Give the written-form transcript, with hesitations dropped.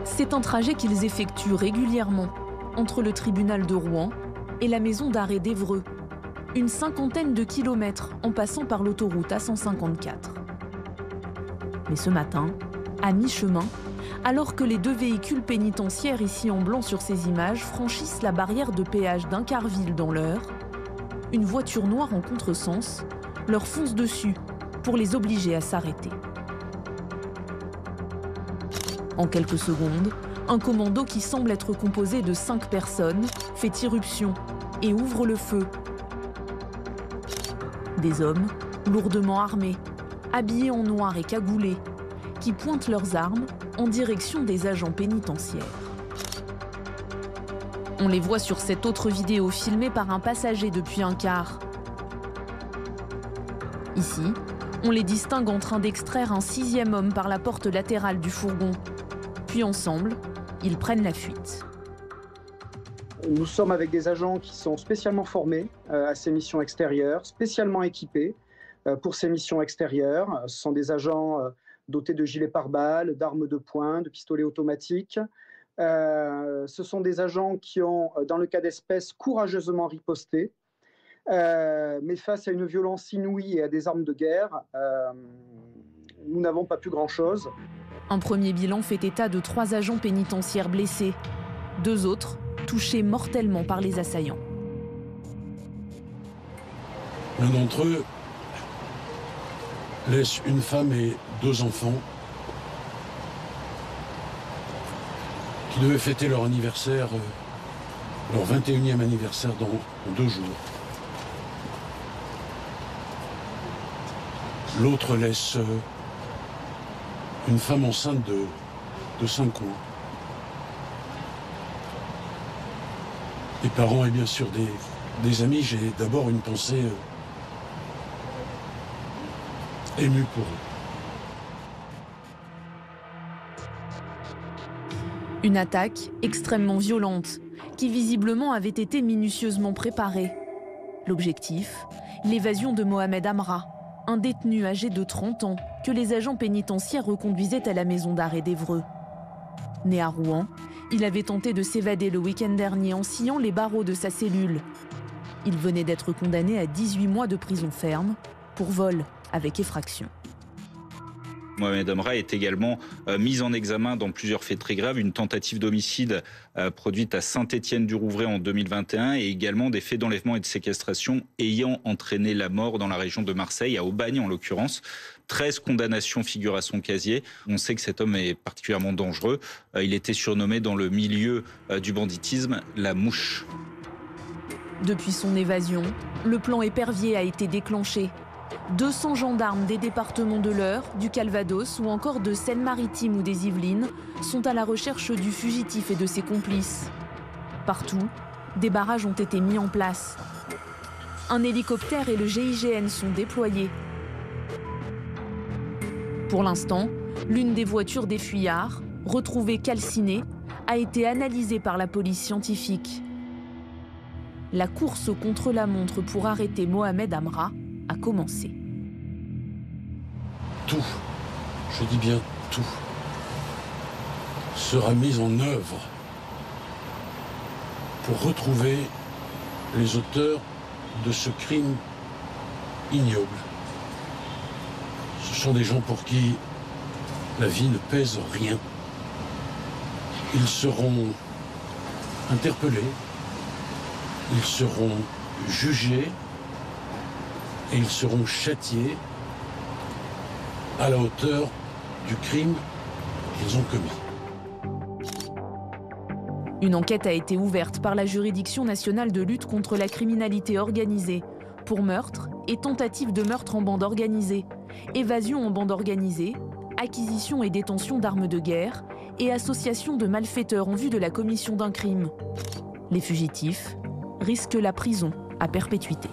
C'est un trajet qu'ils effectuent régulièrement entre le tribunal de Rouen et la maison d'arrêt d'Évreux. Une cinquantaine de kilomètres en passant par l'autoroute A154. Mais ce matin, à mi-chemin, alors que les deux véhicules pénitentiaires ici en blanc sur ces images franchissent la barrière de péage d'Incarville dans l'Eure, une voiture noire en contresens leur fonce dessus pour les obliger à s'arrêter. En quelques secondes, un commando qui semble être composé de 5 personnes fait irruption et ouvre le feu. Des hommes, lourdement armés, habillés en noir et cagoulés, qui pointent leurs armes en direction des agents pénitentiaires. On les voit sur cette autre vidéo filmée par un passager depuis un car. Ici, on les distingue en train d'extraire un 6e homme par la porte latérale du fourgon. Puis ensemble, ils prennent la fuite. Nous sommes avec des agents qui sont spécialement formés à ces missions extérieures, spécialement équipés pour ces missions extérieures. Ce sont des agents dotés de gilets pare-balles, d'armes de poing, de pistolets automatiques. Ce sont des agents qui ont, dans le cas d'espèce, courageusement riposté. Mais face à une violence inouïe et à des armes de guerre, nous n'avons pas pu grand-chose. Un premier bilan fait état de 3 agents pénitentiaires blessés. 2 autres touchés mortellement par les assaillants. L'un d'entre eux laisse une femme et 2 enfants qui devaient fêter leur anniversaire, leur 21e anniversaire dans 2 jours. L'autre laisse une femme enceinte de 5 mois. Des parents et bien sûr des amis, j'ai d'abord une pensée émue pour eux. Une attaque extrêmement violente, qui visiblement avait été minutieusement préparée. L'objectif, l'évasion de Mohamed Amra, un détenu âgé de 30 ans que les agents pénitentiaires reconduisaient à la maison d'arrêt d'Évreux. Né à Rouen, il avait tenté de s'évader le week-end dernier en sciant les barreaux de sa cellule. Il venait d'être condamné à 18 mois de prison ferme pour vol avec effraction. Mohamed Amra est également mis en examen dans plusieurs faits très graves, une tentative d'homicide produite à Saint-Étienne-du-Rouvray en 2021 et également des faits d'enlèvement et de séquestration ayant entraîné la mort dans la région de Marseille, à Aubagne en l'occurrence. 13 condamnations figurent à son casier. On sait que cet homme est particulièrement dangereux. Il était surnommé dans le milieu du banditisme la mouche. Depuis son évasion, le plan épervier a été déclenché. 200 gendarmes des départements de l'Eure, du Calvados ou encore de Seine-Maritime ou des Yvelines sont à la recherche du fugitif et de ses complices. Partout, des barrages ont été mis en place. Un hélicoptère et le GIGN sont déployés. Pour l'instant, l'une des voitures des fuyards, retrouvée calcinée, a été analysée par la police scientifique. La course contre la montre pour arrêter Mohamed Amra a commencé. Tout, je dis bien tout, sera mis en œuvre pour retrouver les auteurs de ce crime ignoble. Ce sont des gens pour qui la vie ne pèse rien. Ils seront interpellés, ils seront jugés et ils seront châtiés à la hauteur du crime qu'ils ont commis. Une enquête a été ouverte par la Juridiction nationale de lutte contre la criminalité organisée pour meurtre et tentative de meurtre en bande organisée, évasion en bande organisée, acquisition et détention d'armes de guerre et association de malfaiteurs en vue de la commission d'un crime. Les fugitifs risquent la prison à perpétuité.